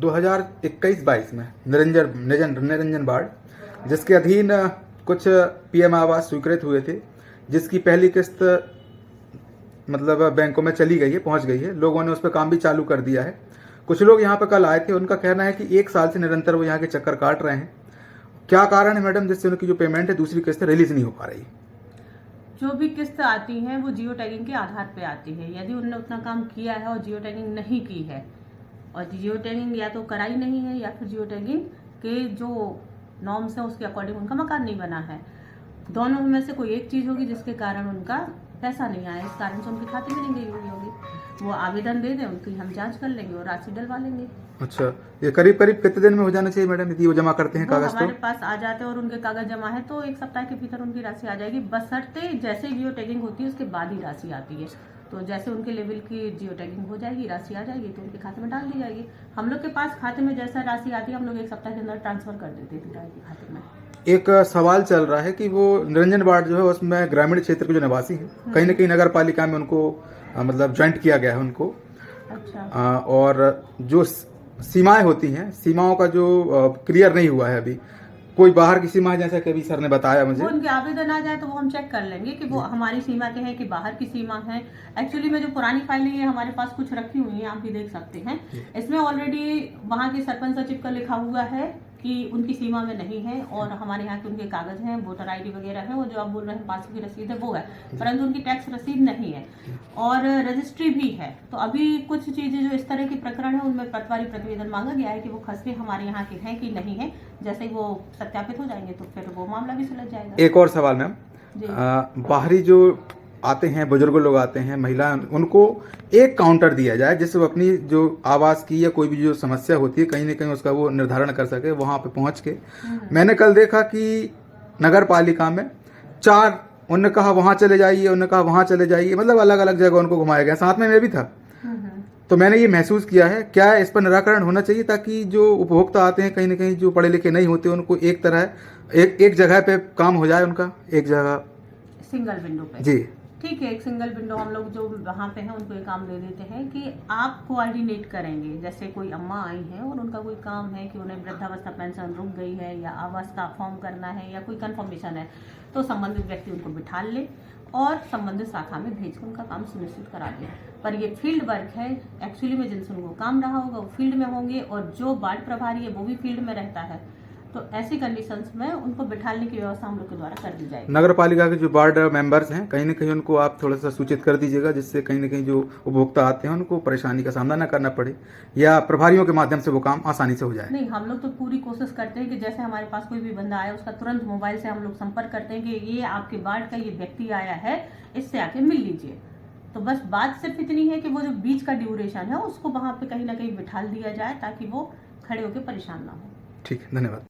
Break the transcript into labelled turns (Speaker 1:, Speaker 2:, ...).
Speaker 1: 2021-22 में निरंजन वार्ड, जिसके अधीन कुछ पीएम आवास स्वीकृत हुए थे, जिसकी पहली किस्त मतलब बैंकों में चली गई है, पहुंच गई है। लोगों ने उस पर काम भी चालू कर दिया है। कुछ लोग यहाँ पर कल आए थे, उनका कहना है कि 1 साल से निरंतर वो यहाँ के चक्कर काट रहे हैं। क्या कारण है मैडम जिससे उनकी जो पेमेंट है दूसरी किस्त रिलीज नहीं हो पा रही?
Speaker 2: जो भी किस्त आती है वो जियो टैगिंग के आधार पे आती है। यदि उन्होंने उतना काम किया है और जियो टैगिंग नहीं की है, और जियो टैगिंग या तो कराई नहीं है या फिर जियो टैगिंग के जो नॉर्म्स है उसके अकॉर्डिंग उनका मकान नहीं बना है, दोनों में से कोई एक चीज होगी जिसके कारण उनका पैसा नहीं आया, इस कारण से उनके खाते में नहीं गई होगी। वो आवेदन दे दें, उनकी हम जांच कर लेंगे और राशि डलवा लेंगे।
Speaker 1: अच्छा, ये करीब करीब कितने दिन में हो जाना चाहिए मैडम यदि वो जमा करते हैं कागज?
Speaker 2: हमारे पास आ जाते हैं और उनके कागज जमा है तो 1 सप्ताह के भीतर उनकी राशि आ जाएगी, बशर्ते जैसे जियो टैगिंग होती है उसके बाद ही राशि आती है। तो जैसे उनके लेवल की जियो टैगिंग हो जाएगी, राशि आ जाएगी तो उनके खाते में डाल दी जाएगी। हम लोग के पास खाते में जैसा राशि आती है हम लोग 1 सप्ताह के अंदर ट्रांसफर कर देते हैं डायरेक्ट खाते में।
Speaker 1: एक सवाल चल रहा है कि वो निरंजन वार्ड जो है उसमें ग्रामीण क्षेत्र के जो निवासी हैं, कहीं न कहीं नगर पालिका में उनको मतलब ज्वाइंट किया गया है उनको।
Speaker 2: अच्छा।
Speaker 1: और जो सीमाएं होती हैं, सीमाओं का जो क्लियर नहीं हुआ है अभी, कोई बाहर की सीमा है जैसा कि अभी सर ने बताया मुझे।
Speaker 2: वो उनके आवेदन आ जाए तो वो हम चेक कर लेंगे कि वो हमारी सीमा के हैं कि बाहर की सीमा है। एक्चुअली में जो पुरानी फाइलें ये हमारे पास कुछ रखी हुई हैं, आप भी देख सकते हैं। इसमें ऑलरेडी वहाँ के सरपंच सचिव का लिखा हुआ है कि उनकी सीमा में नहीं है, और हमारे यहाँ के उनके कागज हैं, वोटर आईडी वगैरह है, वो जो आप बोल रहे हैं पास की रसीद है वो है, परंतु उनकी टैक्स रसीद नहीं है और रजिस्ट्री भी है। तो अभी कुछ चीजें जो इस तरह के प्रकरण है उनमें पटवारी प्रतिवेदन मांगा गया है कि वो खसरे हमारे यहाँ के हैं कि नहीं है। जैसे ही वो सत्यापित हो जाएंगे तो फिर वो मामला भी सुलझ जाएगा।
Speaker 1: एक और सवाल मैम, बाहरी जो आते हैं बुजुर्ग लोग आते हैं, महिला, उनको एक काउंटर दिया जाए जिससे वो अपनी जो आवास की या कोई भी जो समस्या होती है कहीं ना कहीं उसका वो निर्धारण कर सके वहाँ पे पहुँच के। मैंने कल देखा कि नगर पालिका में 4, उन्होंने कहा वहाँ चले जाइए, उन्होंने कहा वहाँ चले जाइए, मतलब अलग अलग जगह उनको घुमाया गया, साथ में मैं भी था। तो मैंने ये महसूस किया है, क्या इस पर निराकरण होना चाहिए ताकि जो उपभोक्ता आते हैं कहीं ना कहीं जो पढ़े लिखे नहीं होते उनको एक तरह एक जगह पे काम हो जाए, उनका एक जगह
Speaker 2: सिंगल विंडो पे।
Speaker 1: जी
Speaker 2: ठीक है, एक सिंगल विंडो हम लोग जो वहाँ पे हैं उनको एक काम दे देते हैं कि आप कोऑर्डिनेट करेंगे। जैसे कोई अम्मा आई हैं और उनका कोई काम है कि उन्हें वृद्धावस्था पेंशन रुक गई है या आवास का फॉर्म करना है या कोई कंफर्मेशन है, तो संबंधित व्यक्ति उनको बिठा ले और संबंधित शाखा में भेजकर उनका काम सुनिश्चित करा दें। पर ये फील्ड वर्क है, एक्चुअली में जिनसे उनको काम रहा होगा वो फील्ड में होंगे और जो वार्ड प्रभारी है वो भी फील्ड में रहता है। तो ऐसी कंडीशंस में उनको बिठाने की व्यवस्था हम लोग के द्वारा कर दी जाएगी।
Speaker 1: नगर पालिका के जो वार्ड मेंबर्स हैं कहीं ना कहीं उनको आप थोड़ा सा सूचित कर दीजिएगा जिससे कहीं ना कहीं जो उपभोक्ता आते हैं उनको परेशानी का सामना न करना पड़े या प्रभारियों के माध्यम से वो काम आसानी से हो जाए।
Speaker 2: नहीं, हम लोग तो पूरी कोशिश करते हैं कि जैसे हमारे पास कोई भी बंदा आया उसका तुरंत मोबाइल से हम लोग संपर्क करते हैं कि ये आपके वार्ड का ये व्यक्ति आया है, इससे आके मिल लीजिए। तो बस बात सिर्फ इतनी है कि वो जो बीच का ड्यूरेशन है उसको वहाँ पे कहीं ना कहीं बिठा दिया जाए ताकि वो खड़े होकर परेशान ना हो।
Speaker 1: ठीक है, धन्यवाद।